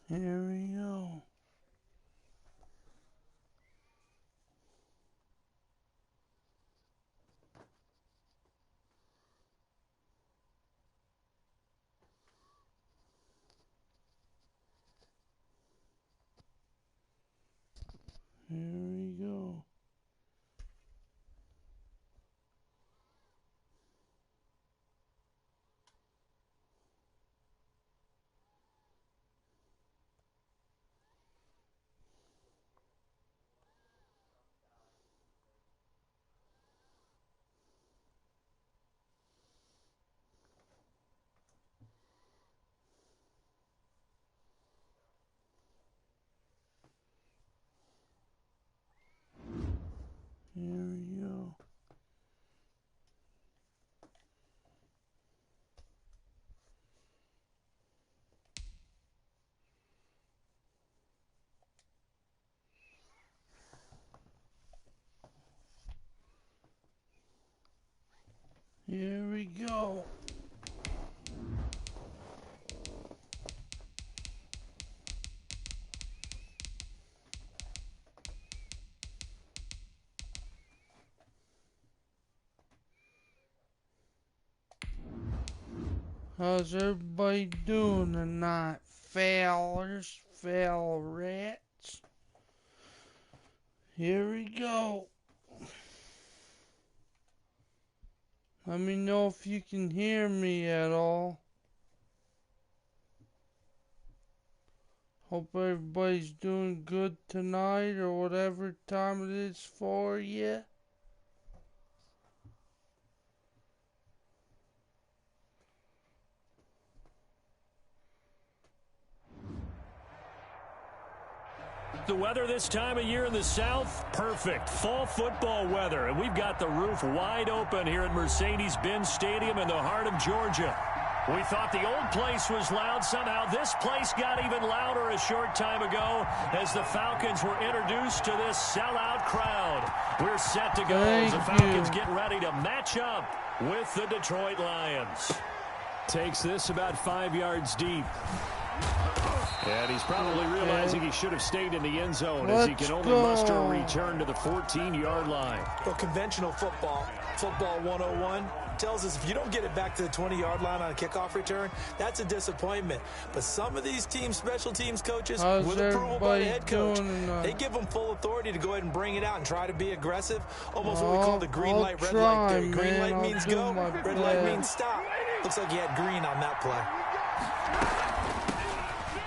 Here we go. Here we go. Here we go. Here we go. How's everybody doing tonight, fellers, fellerettes? Here we go. Let me know if you can hear me at all. Hope everybody's doing good tonight or whatever time it is for you. The weather this time of year in the South, perfect. Fall football weather. And we've got the roof wide open here at Mercedes-Benz Stadium in the heart of Georgia. We thought the old place was loud. Somehow this place got even louder a short time ago as the Falcons were introduced to this sellout crowd. We're set to go as the Falcons get ready to match up with the Detroit Lions. Takes this about 5 yards deep. And he's probably realizing he should have stayed in the end zone as he can only muster a return to the 14-yard line. Well, conventional football 101, tells us if you don't get it back to the 20-yard line on a kickoff return, that's a disappointment. But some of these special teams coaches, with approval by the head coach, they give them full authority to go ahead and bring it out and try to be aggressive. Almost what we call the green light, red light theory. Green light means go, red light means stop. Looks like he had green on that play.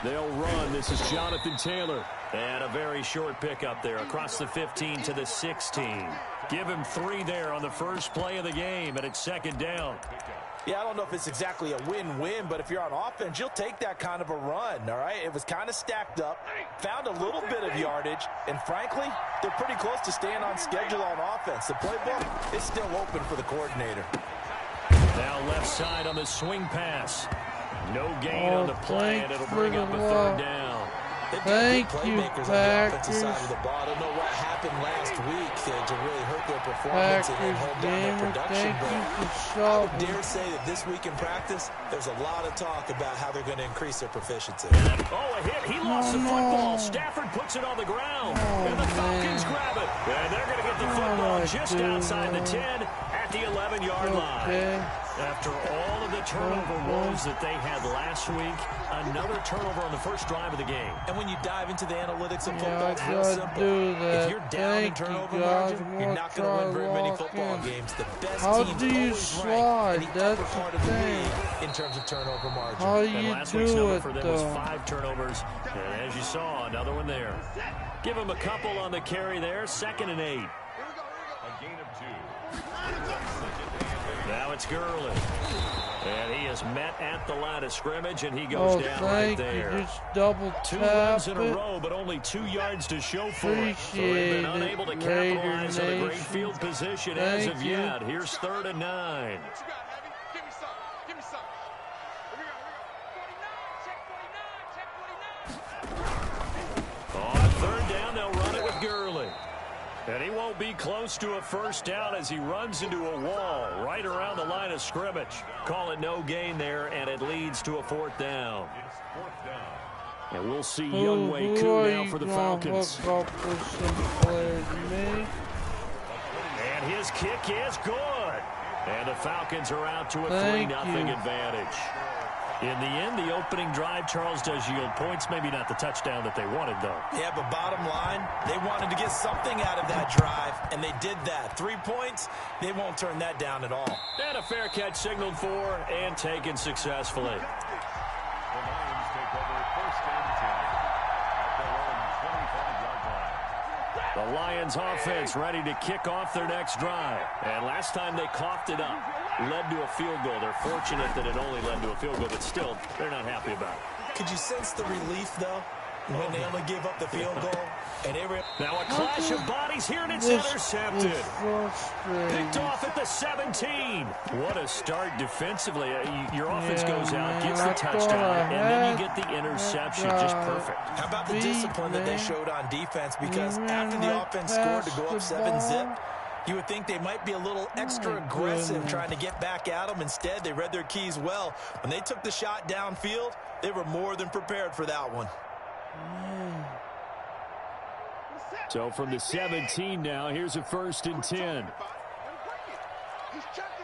They'll run. This is Jonathan Taylor. And a very short pickup there across the 15 to the 16. Give him 3 there on the first play of the game, and it's second down. Yeah, I don't know if it's exactly a win-win, but if you're on offense, you'll take that kind of a run, all right? It was kind of stacked up, found a little bit of yardage, and frankly, they're pretty close to staying on schedule on offense. The playbook is still open for the coordinator. Now left side on the swing pass. No gain on the play, and it'll bring up a third down. Thank you, Packers. I don't know what happened last week to really hurt their performance and hold down their production. But I would dare say that this week in practice, there's a lot of talk about how they're going to increase their proficiency. Oh, a hit. He lost the football. Stafford puts it on the ground. And the Falcons grab it. And they're going to get the football just outside the 10 at the 11-yard line. After all of the turnover woes that they had last week, another turnover on the first drive of the game. And when you dive into the analytics of football, it's real simple. If you're down in turnover margin, you're not going to win very many football games. The best teams always rank in the upper part of the league in terms of turnover margin. How you last do week's number it, for them was 5 turnovers. And as you saw, another one there. Give him a couple on the carry there. 2nd and 8. A gain of 2. Now it's Gurley. And he is met at the line of scrimmage, and he goes down right there. You just double tap 2 runs in a row, but only 2 yards to show for it. So they've been unable to capitalize on a great field position as of yet. Here's 3rd and 9. On 3rd down, they'll run it with Gurley. And he won't be close to a first down as he runs into a wall right around the line of scrimmage. Call it no gain there, and it leads to a 4th down. It's 4th down. And we'll see Younghoe Koo now for the Falcons. Hook up with some players, man? And his kick is good. And the Falcons are out to a 3-0 advantage. In the end, the opening drive, Charles, does yield points. Maybe not the touchdown that they wanted, though. Yeah, but bottom line, they wanted to get something out of that drive, and they did that. 3 points, they won't turn that down at all. And a fair catch signaled for and taken successfully. The Lions take over first and 10 at their own 25-yard line. The Lions offense ready to kick off their next drive. And last time they coughed it up, led to a field goal. They're fortunate that it only led to a field goal, but still, they're not happy about it. Could you sense the relief, though, when they only gave up the field goal? And they were... Now a clash of bodies here, and it's intercepted. Picked off at the 17. What a start defensively. Your offense goes out, gets the touchdown, and then you get the interception. Just perfect. How about the discipline that they showed on defense? Because after the offense scored to go up 7-zip, you would think they might be a little extra aggressive trying to get back at them. Instead, they read their keys well. When they took the shot downfield, they were more than prepared for that one. So from the 17 now, here's a 1st and 10. He's checking.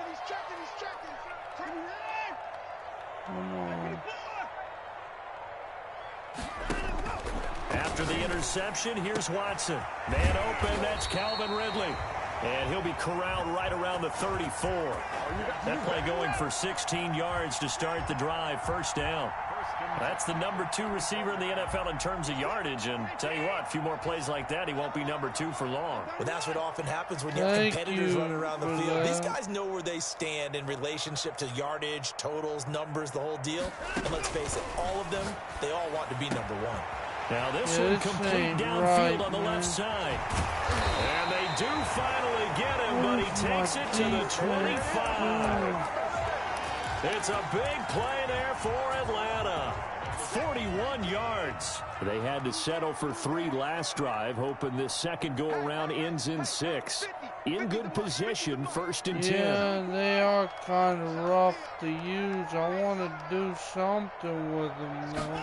After the interception, here's Watson. Man open, that's Calvin Ridley. And he'll be corralled right around the 34. That play going for 16 yards to start the drive. 1st down. That's the number 2 receiver in the NFL in terms of yardage. And tell you what, a few more plays like that, he won't be number 2 for long. But that's what often happens when you have competitors running around the field. These guys know where they stand in relationship to yardage, totals, numbers, the whole deal. And let's face it, all of them, they all want to be number 1. Now this one complete downfield on the left side. And they do finally get him, but he takes it to the 25. It's a big play there for Atlanta. 41 yards. They had to settle for 3 last drive, hoping this second go-around ends in 6. In good position, 1st and 10. Yeah, they are kind of rough to use. I want to do something with them now.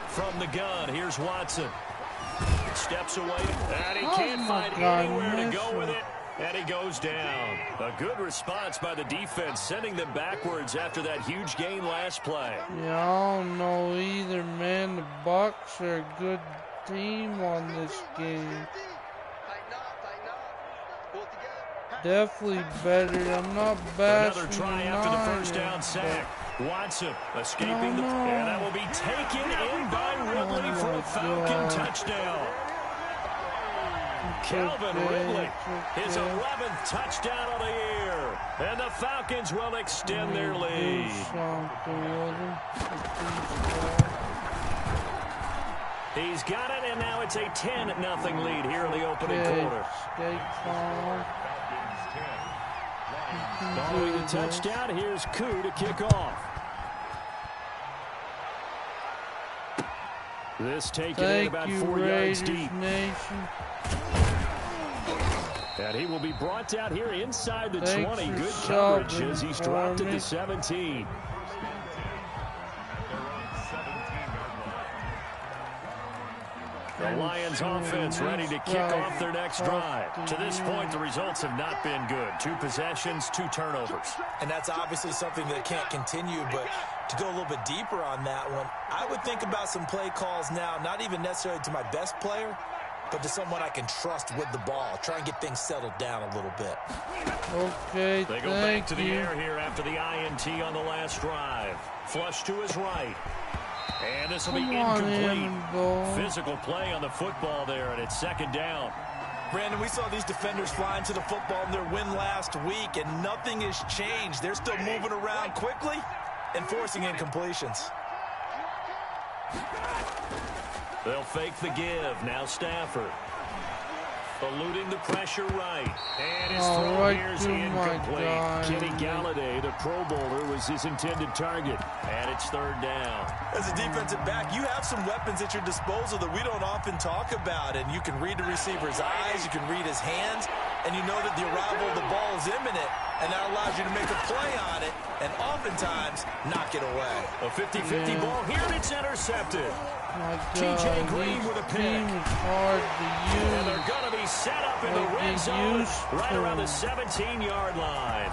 From the gun, here's Watson. Steps away, and he can't find anywhere to go with it. And he goes down. A good response by the defense, sending them backwards after that huge gain last play. Yeah, I don't know either, man. The Bucs are a good team on this game. Definitely better. I'm not bashing. Another try after the 1st down sack. Watson escaping and that will be taken in by Ridley for a Falcon touchdown. Calvin Ridley, his 11th touchdown of the year. And the Falcons will extend their lead. He's got it, and now it's a 10-0 lead here in the opening quarter. Following the touchdown, here's Koo to kick off. This taken in about 4 yards deep. And he will be brought down here inside the 20. Good coverage as he's dropped at the 17. The Lions offense ready to kick off their next drive. To this point, the results have not been good. 2 possessions, 2 turnovers. And that's obviously something that can't continue, but to go a little bit deeper on that one, I would think about some play calls now, not even necessarily to my best player, but to someone I can trust with the ball. Try and get things settled down a little bit. Okay, they go back to the air here after the INT on the last drive. Flush to his right. And this will be incomplete. Physical play on the football there, and it's 2nd down. Brandon, we saw these defenders flying to the football in their win last week, and nothing has changed. They're still moving around quickly and forcing incompletions. They'll fake the give. Now Stafford. Eluding the pressure right. And his throw here is incomplete. Kenny Galladay, the Pro Bowler, was his intended target. And it's 3rd down. As a defensive back, you have some weapons at your disposal that we don't often talk about. And you can read the receiver's eyes. You can read his hands. and you know that the arrival of the ball is imminent, and that allows you to make a play on it and oftentimes knock it away. A 50-50 ball here, and it's intercepted. TJ Green with a pick. Hard to use. And they're going to be set up in the red zone right around the 17-yard line.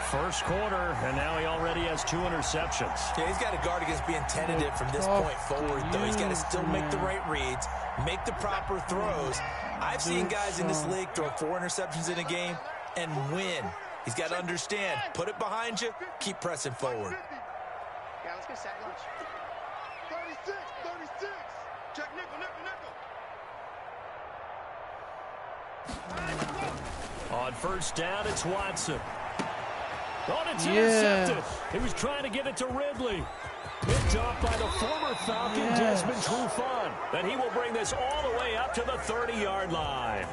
First quarter, and now he already has 2 interceptions. Yeah, he's got to guard against being tentative from this point forward, though. He's got to still make the right reads, make the proper throws. I've seen guys in this league throw 4 interceptions in a game and win. He's got to understand, put it behind you, keep pressing forward. Yeah, let's go set lunch. 36, 36. Check nickel, nickel, nickel. On first down, it's Watson. Oh, it's intercepted. He was trying to get it to Ridley. Picked off by the former Falcon, Desmond Trufant. And he will bring this all the way up to the 30-yard line.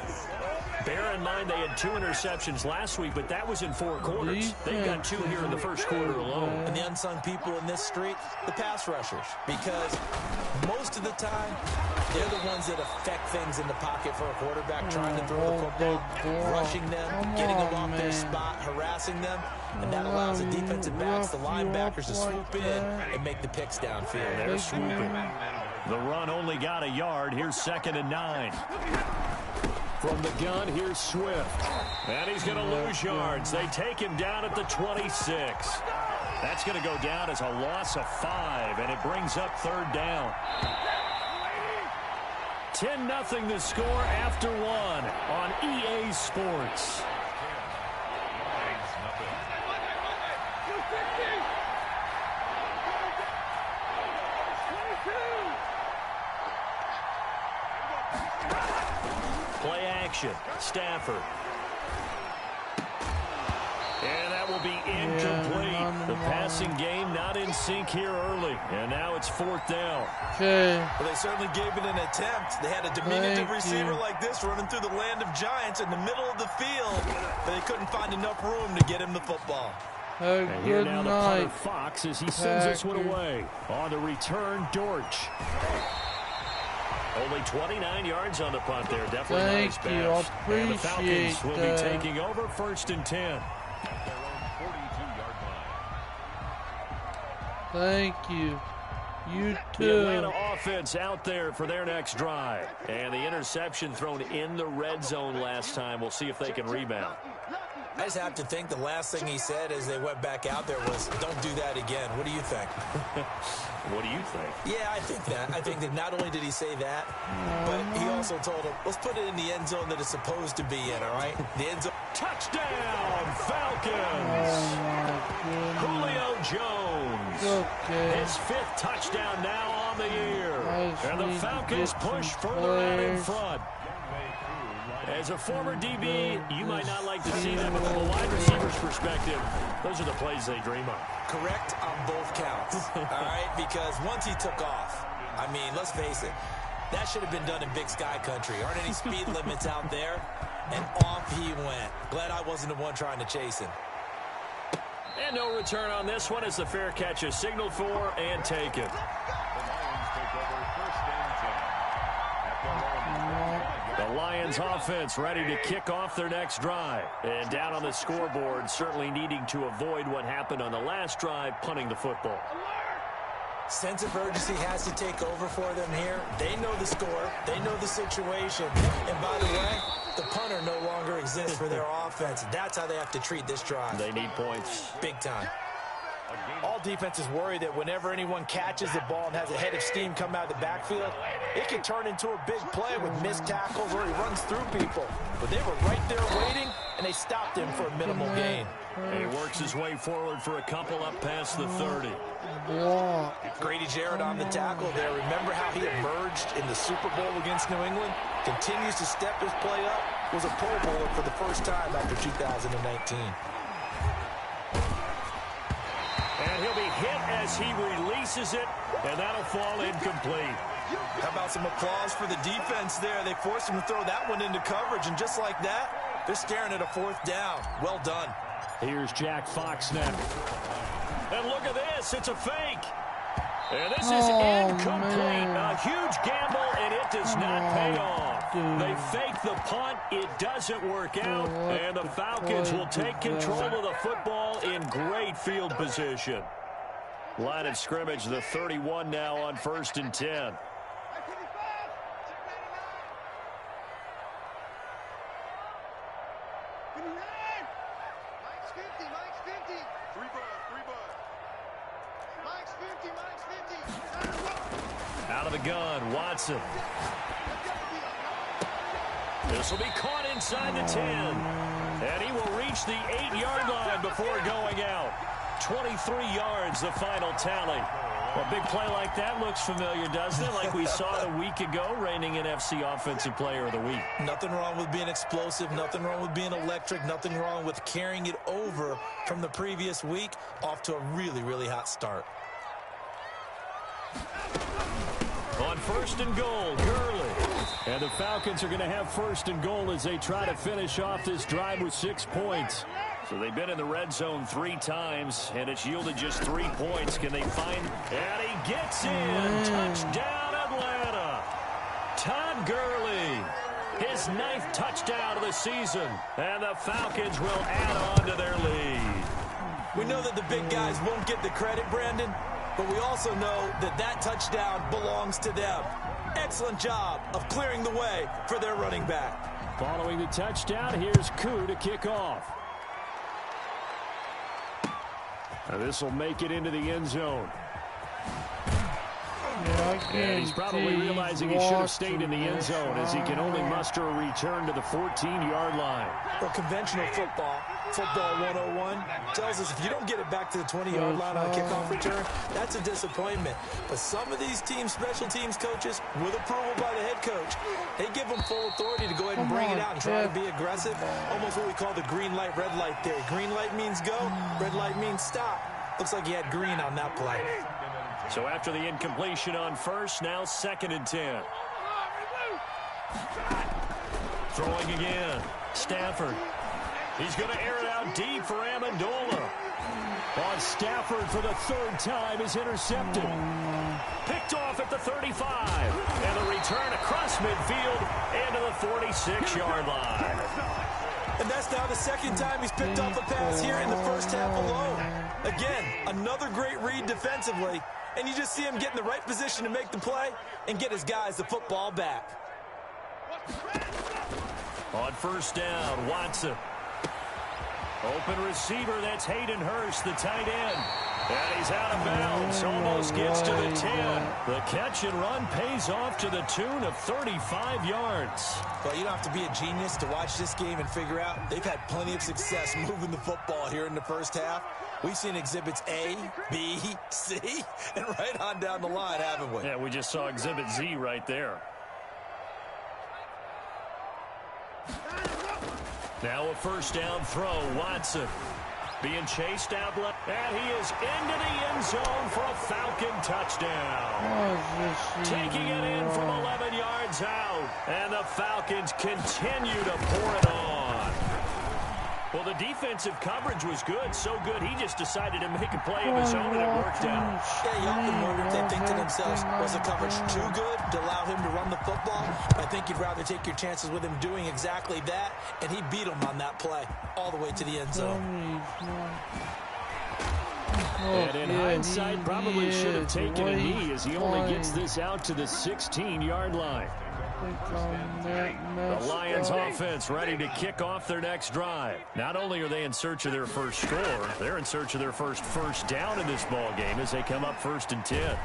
Bear in mind they had 2 interceptions last week, but that was in 4 quarters. They got 2 here in the first quarter alone. And the unsung people in this street, the pass rushers. Because most of the time, they're the ones that affect things in the pocket for a quarterback, trying to throw the football, rushing them, getting them off their spot, harassing them. And that allows the defensive backs, the linebackers, to swoop in and make the picks downfield. They're swooping. The run only got a yard. Here's 2nd and 9. From the gun, here's Swift. And he's going to lose yards. They take him down at the 26. That's going to go down as a loss of 5, and it brings up 3rd down. 10-0 the score after 1 on EA Sports. Play action. Stafford. And that will be incomplete. The passing game not in sync here early. And now it's 4th down. Okay. Well, they certainly gave it an attempt. They had a diminutive receiver like this running through the land of giants in the middle of the field, but they couldn't find enough room to get him the football. And here now the punter Fox as he sends this one away. On the return, Dortch. Only 29 yards on the punt there. Definitely not his best. And the Falcons will be taking over 1st and 10. Thank you. You too. The Atlanta offense out there for their next drive. And the interception thrown in the red zone last time. We'll see if they can rebound. I just have to think the last thing he said as they went back out there was, don't do that again. What do you think? What do you think? Yeah, I think that. I think that not only did he say that, but he also told him, let's put it in the end zone that it's supposed to be in, all right? The end zone. Touchdown, Falcons! Julio Jones. His 5th touchdown now on the year. And the Falcons push further out in front. As a former DB, you might not like to see that, but from a wide receiver's perspective, those are the plays they dream of. Correct on both counts, all right? Because once he took off, I mean, let's face it, that should have been done in Big Sky country. Aren't any speed limits out there? And off he went. Glad I wasn't the one trying to chase him. And no return on this one as the fair catch is signaled for and taken. The Lions offense ready to kick off their next drive. And down on the scoreboard, certainly needing to avoid what happened on the last drive, punting the football. Sense of urgency has to take over for them here. They know the score. They know the situation. And by the way, the punter no longer exists for their offense. That's how they have to treat this drive. They need points. Big time. All defenses worry that whenever anyone catches the ball and has a head of steam come out of the backfield, it can turn into a big play with missed tackles or he runs through people. But they were right there waiting, and they stopped him for a minimal gain. And he works his way forward for a couple up past the 30. Grady Jarrett on the tackle there. Remember how he emerged in the Super Bowl against New England? Continues to step his play up. Was a Pro Bowler for the first time after 2019. And he'll be hit as he releases it, and that'll fall incomplete. How about some applause for the defense there? They forced him to throw that one into coverage, and just like that, they're staring at a 4th down. Well done. Here's Jack Fox now. And look at this. It's a fake. And this is incomplete. A huge gamble, and it does not pay off. They fake the punt. It doesn't work out. And the Falcons will take control of the football in great field position. Line of scrimmage, the 31 now on 1st and 10. Out of the gun, Watson. This will be caught inside the 10. And he will reach the 8-yard line before going out. 23 yards, the final tally. Well, a big play like that looks familiar, doesn't it? Like we saw a week ago, reigning NFC Offensive Player of the Week. Nothing wrong with being explosive. Nothing wrong with being electric. Nothing wrong with carrying it over from the previous week off to a really, really hot start. On 1st and goal, Gurley. And the Falcons are going to have 1st and goal as they try to finish off this drive with 6 points. So they've been in the red zone 3 times, and it's yielded just 3 points. Can they find? And he gets in. Touchdown, Atlanta. Todd Gurley. His 9th touchdown of the season. And the Falcons will add on to their lead. We know that the big guys won't get the credit, Brandon, but we also know that that touchdown belongs to them. Excellent job of clearing the way for their running back. Following the touchdown, here's Koo to kick off. Now this will make it into the end zone. And he's probably realizing he should have stayed in the end zone as he can only muster a return to the 14-yard line. Well, conventional football 101, tells us if you don't get it back to the 20-yard line on a kickoff return, that's a disappointment. But some of these special teams coaches, with approval by the head coach, they give them full authority to go ahead and bring it out and try to be aggressive. Almost what we call the green light, red light theory. Green light means go, red light means stop. Looks like he had green on that play. So after the incompletion on 1st, now 2nd and 10. Throwing again. Stafford. He's going to air it out deep for Amendola. On Stafford for the 3rd time is intercepted. Picked off at the 35. And the return across midfield into the 46-yard line. And that's now the 2nd time he's picked off a pass here in the 1st half alone. Again, another great read defensively. And you just see him get in the right position to make the play and get his guys the football back. On 1st down, Watson. Open receiver, that's Hayden Hurst, the tight end. And he's out of bounds, almost gets to the 10. The catch and run pays off to the tune of 35 yards. Well, you don't have to be a genius to watch this game and figure out they've had plenty of success moving the football here in the 1st half. We've seen exhibits A, B, C, and right on down the line, haven't we? Yeah, we just saw exhibit Z right there. Now a 1st down throw, Watson. Being chased out left, and he is into the end zone for a Falcon touchdown. Taking it in from 11 yards out, and the Falcons continue to pour it on. Well, the defensive coverage was good, so good he just decided to make a play of his own, and it worked out. Yeah, you often wonder if they think to themselves, was the coverage too good to allow him to run the football? I think you'd rather take your chances with him doing exactly that, and he beat him on that play all the way to the end zone. And in hindsight, probably should have taken a knee as he only gets this out to the 16-yard line. The Lions offense ready to kick off their next drive. Not only are they in search of their first score, they're in search of their first down in this ball game as they come up 1st and 10.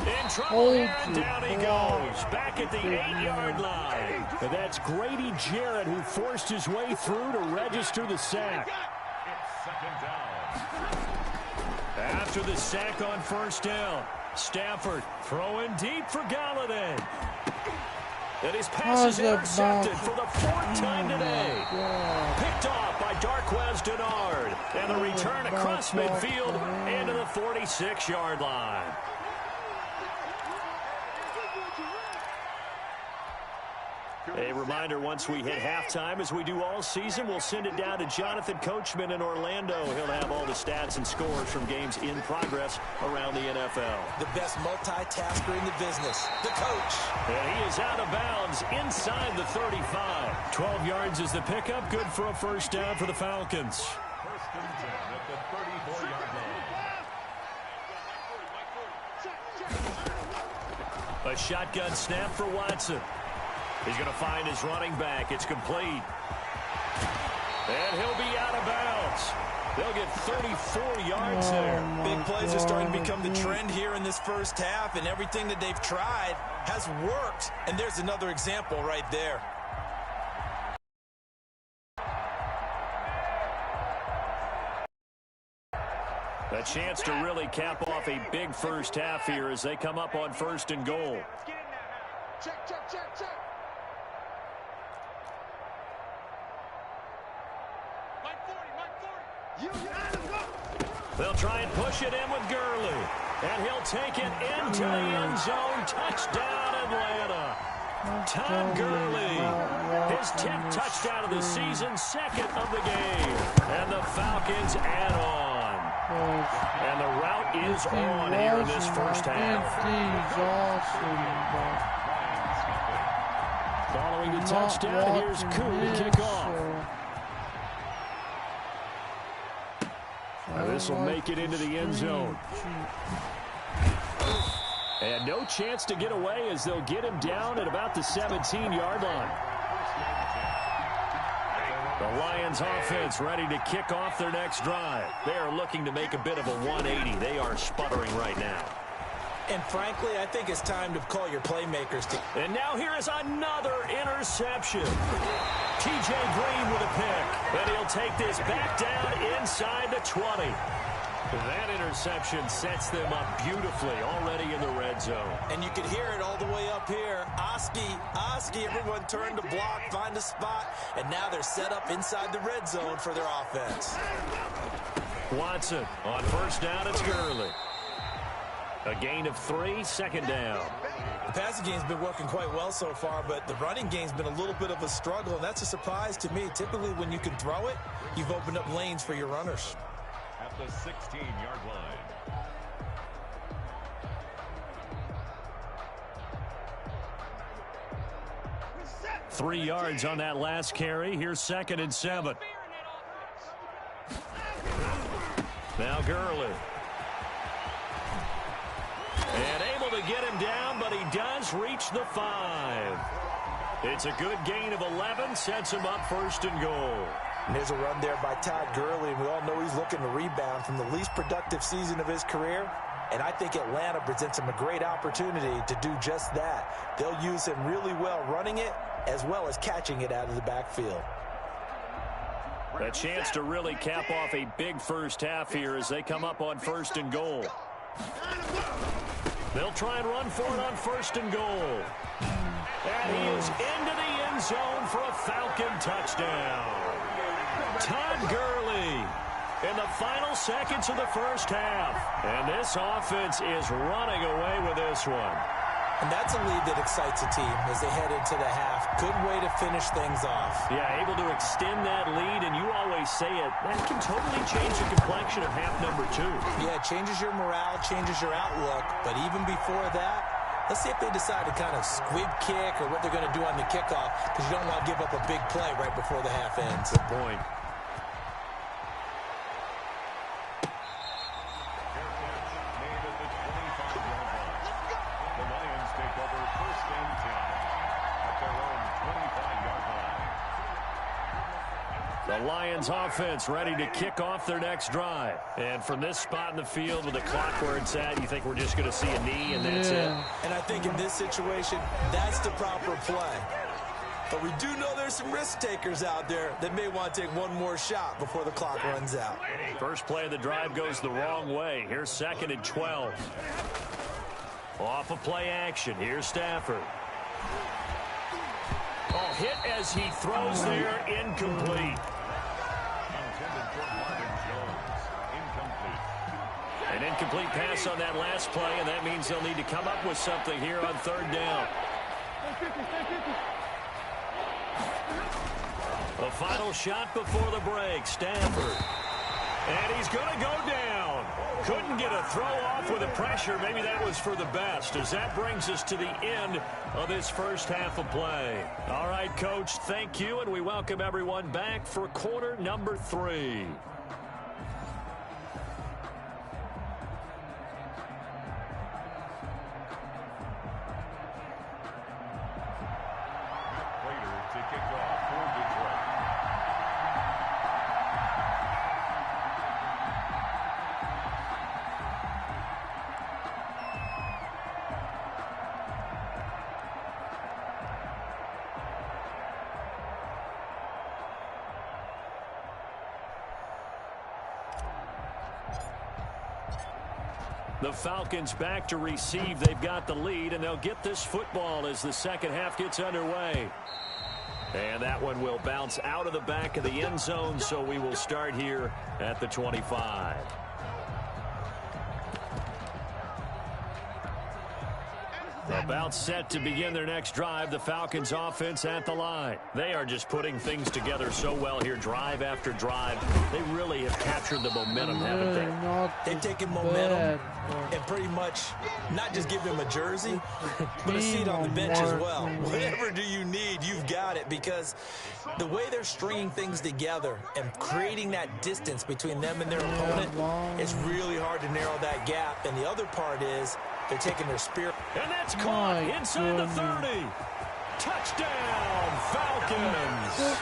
In trouble here, and down he goes. Back at the 8-yard line. And that's Grady Jarrett who forced his way through to register the sack. It's 2nd down. After the sack on 1st down, Stafford throwing deep for Galladay. And his pass is intercepted for the 4th time today. Picked off by Darquez Denard. And the return across midfield into the 46-yard line. A reminder, once we hit halftime, as we do all season, we'll send it down to Jonathan Coachman in Orlando. He'll have all the stats and scores from games in progress around the NFL. The best multitasker in the business, the coach. And he is out of bounds inside the 35. 12 yards is the pickup. Good for a first down for the Falcons. First and 10 at the 34-yard line. A shotgun snap for Watson. He's going to find his running back. It's complete. And he'll be out of bounds. They'll get 34 yards there. Big plays are starting to become the trend here in this first half, and everything that they've tried has worked. And there's another example right there. A chance to really cap off a big first half here as they come up on first and goal. Check, check, check, check. They'll try and push it in with Gurley. And he'll take it into the end zone. Touchdown, Atlanta. Todd Gurley. His 10th touchdown of the season, second of the game. And the Falcons add on. And the route is on here in this first half. Following the touchdown, here's Koo to kick off. This will make it into the end zone. And no chance to get away as they'll get him down at about the 17-yard line. The Lions offense ready to kick off their next drive. They are looking to make a bit of a 180. They are sputtering right now. And frankly, I think it's time to call your playmakers. And now here is another interception. T.J. Green with a pick. And he'll take this back down inside the 20. That interception sets them up beautifully already in the red zone. And you can hear it all the way up here. Oski, everyone turned to block, find a spot, and now they're set up inside the red zone for their offense. Watson on first down, it's Gurley. A gain of 3, second down. The passing game's been working quite well so far, but the running game's been a little bit of a struggle, and that's a surprise to me. Typically, when you can throw it, you've opened up lanes for your runners. At the 16-yard line. 3 yards on that last carry. Here's 2nd and 7. Now Gurley. And able to get him down, but he does reach the 5. It's a good gain of 11, sets him up first and goal. And there's a run there by Todd Gurley, and we all know he's looking to rebound from the least productive season of his career. And I think Atlanta presents him a great opportunity to do just that. They'll use him really well running it as well as catching it out of the backfield. A chance to really cap off a big first half here as they come up on first and goal. They'll try and run for it on first and goal. And he is into the end zone for a Falcon touchdown. Todd Gurley in the final seconds of the first half. And this offense is running away with this one. And that's a lead that excites a team as they head into the half. Good way to finish things off. Yeah, able to extend that lead, and you always say it, that can totally change the complexion of half number 2. Yeah, it changes your morale, changes your outlook. But even before that, let's see if they decide to kind of squib kick or what they're going to do on the kickoff, because you don't want to give up a big play right before the half ends. Good point. The Lions offense ready to kick off their next drive. And from this spot in the field with the clock where it's at, you think we're just going to see a knee and that's it? And I think in this situation, that's the proper play. But we do know there's some risk takers out there that may want to take one more shot before the clock runs out. First play of the drive goes the wrong way. Here's 2nd and 12. Off of play action. Here's Stafford. Oh, hit as he throws there, incomplete. An incomplete pass on that last play, and that means they'll need to come up with something here on 3rd down. The final shot before the break, Stafford. And he's going to go down. Couldn't get a throw off with the pressure. Maybe that was for the best, as that brings us to the end of this first half of play. All right, Coach, thank you, and we welcome everyone back for quarter number 3. To kick off for Detroit. The Falcons back to receive. They've got the lead, and they'll get this football as the second half gets underway. And that one will bounce out of the back of the end zone, so we will start here at the 25. About set to begin their next drive, the Falcons offense at the line. They are just putting things together so well here, drive after drive. They really have captured the momentum, haven't they? They've taken momentum and pretty much not just give him a jersey, but a seat on the bench as well. Whatever do you need, you've got it, because the way they're stringing things together and creating that distance between them and their opponent, it's really hard to narrow that gap. And the other part is they're taking their spirit. And that's caught inside the 30. Touchdown, Falcons.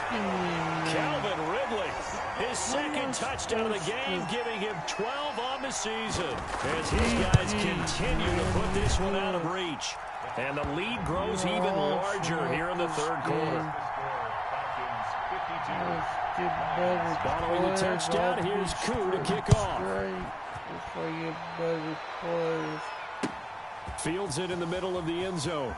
Calvin Ridley, his second touchdown of the game, giving him 12 on the season. As these guys continue to put this one out of reach. And the lead grows even larger here in the third quarter. Following the touchdown, here's Koo to kick off. Fields it in the middle of the end zone.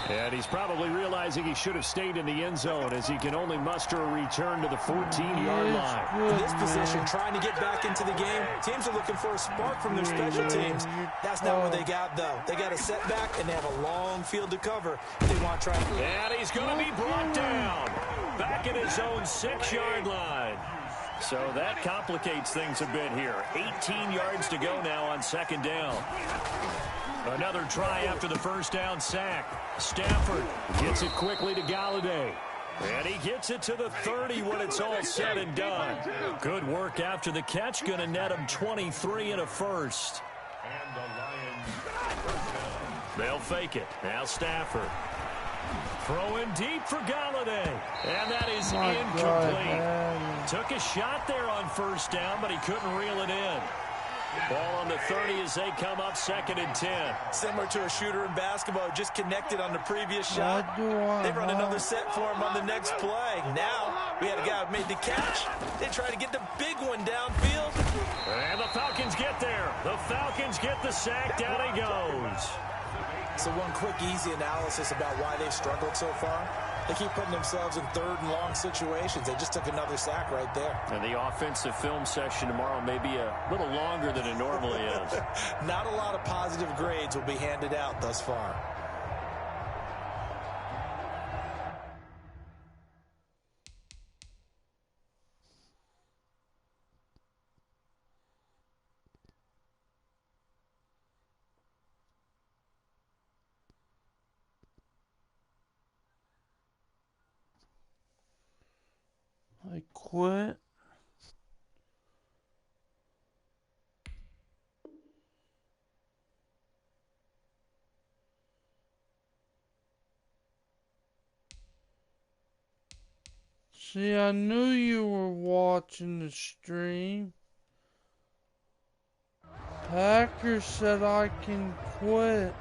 And he's probably realizing he should have stayed in the end zone, as he can only muster a return to the 14-yard line. In this position, trying to get back into the game, teams are looking for a spark from their special teams. That's not what they got, though. They got a setback, and they have a long field to cover if they want to try. And he's going to be brought down back at his own 6-yard line. So that complicates things a bit here. 18 yards to go now on second down. Another try after the first down sack. Stafford gets it quickly to Galladay. And he gets it to the 30 when it's all said and done. Good work after the catch. Going to net him 23 and a first. And the Lions. They'll fake it. Now Stafford. Throwing deep for Galladay. And that is incomplete. Took a shot there on first down, but he couldn't reel it in. Ball on the 30 as they come up 2nd and 10. Similar to a shooter in basketball, just connected on the previous shot. They run another set for him on the next play. Now, we had a guy who made the catch. They try to get the big one downfield. And the Falcons get there. The Falcons get the sack. Down he goes. So one quick, easy analysis about why they've struggled so far. They keep putting themselves in 3rd and long situations. They just took another sack right there. And the offensive film session tomorrow may be a little longer than it normally is. Not a lot of positive grades will be handed out thus far. I quit. See, I knew you were watching the stream. Hacker said I can quit.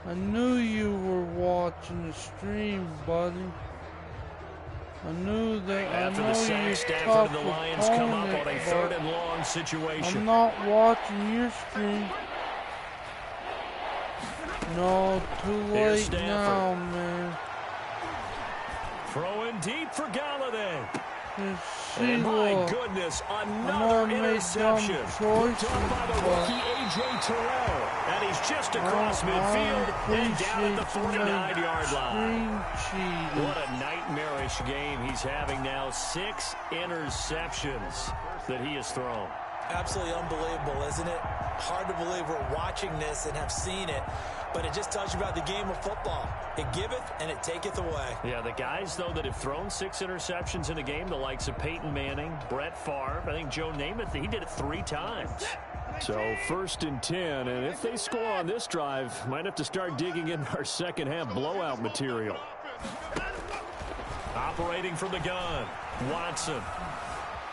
I knew you were watching the stream, buddy. I knew that. After I know the sack, Stafford and the Lions come up on a 3rd and long situation. I'm not watching your stream. No, too late now, man. Throwing deep for Galladay. And my goodness, another interception. Picked up by the rookie A.J. Terrell. And he's just across midfield and down at the 49-yard line. What a nightmarish game he's having now. 6 interceptions that he has thrown. Absolutely unbelievable, isn't it? Hard to believe we're watching this and have seen it, but it just tells you about the game of football. It giveth and it taketh away. Yeah, the guys, though, that have thrown 6 interceptions in a game, the likes of Peyton Manning, Brett Favre, I think Joe Namath, he did it 3 times. So 1st and 10, and if they score on this drive, might have to start digging in our second half blowout material. Operating from the gun, Watson.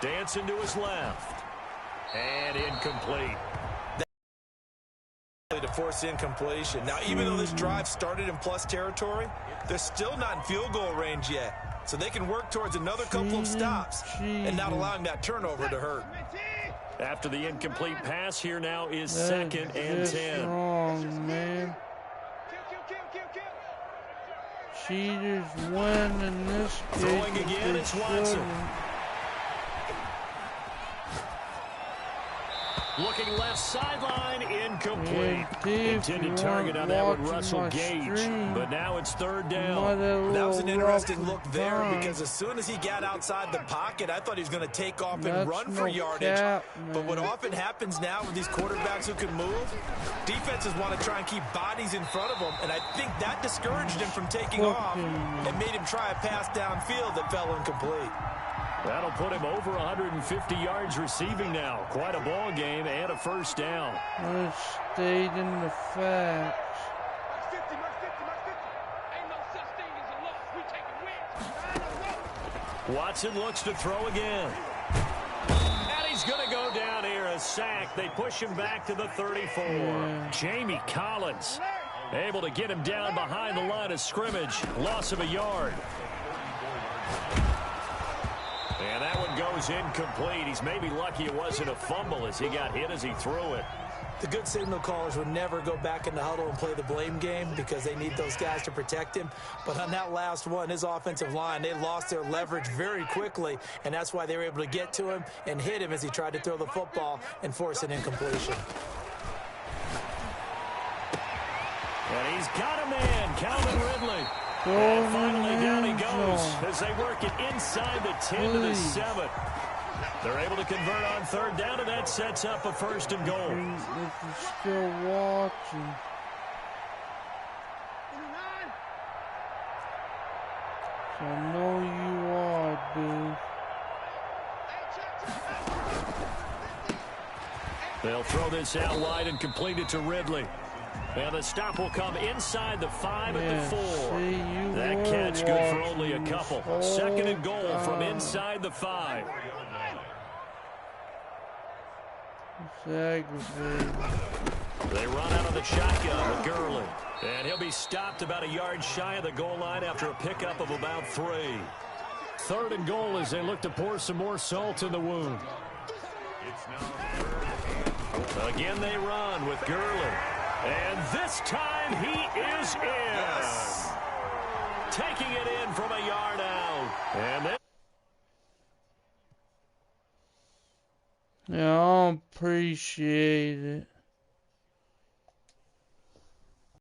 Dancing to his left. And incomplete. To force incompletion. Now, even though this drive started in plus territory, they're still not in field goal range yet. So they can work towards another couple of stops and not allowing that turnover to hurt. After the incomplete pass, here now is 2nd and 10. Wrong, man. Cheaters win in this case. Throwing again, it's Watson. Looking left sideline, incomplete. Intended target on that one, Russell Gage. But now it's 3rd down. That was an interesting look there because as soon as he got outside the pocket, I thought he was going to take off and run for yardage. But what often happens now with these quarterbacks who can move, defenses want to try and keep bodies in front of them. And I think that discouraged him from taking off and made him try a pass downfield that fell incomplete. That'll put him over 150 yards receiving now. Quite a ball game and a 1st down. Let's stay in the facts. Watson looks to throw again. And he's going to go down here, a sack. They push him back to the 34. Yeah. Jamie Collins able to get him down behind the line of scrimmage. Loss of a yard. And that one goes incomplete. He's maybe lucky it wasn't a fumble as he got hit as he threw it. The good signal callers would never go back in the huddle and play the blame game because they need those guys to protect him. But on that last one, his offensive line, they lost their leverage very quickly, and that's why they were able to get to him and hit him as he tried to throw the football and force an incompletion. And he's got a man, Calvin Ridley. And finally down he goes as they work it inside the 10 to the 7. They're able to convert on 3rd down, and that sets up a 1st and goal. If you're still watching. So I know you are, dude. They'll throw this out wide and complete it to Ridley. And the stop will come inside the 5 at the 4. That catch good for only a couple. 2nd and goal from inside the 5. They run out of the shotgun with Gurley. And he'll be stopped about a yard shy of the goal line after a pickup of about 3. 3rd and goal as they look to pour some more salt in the wound. Again they run with Gurley. And this time he is in. Yes. Taking it in from a yard out. And then yeah, I appreciate it.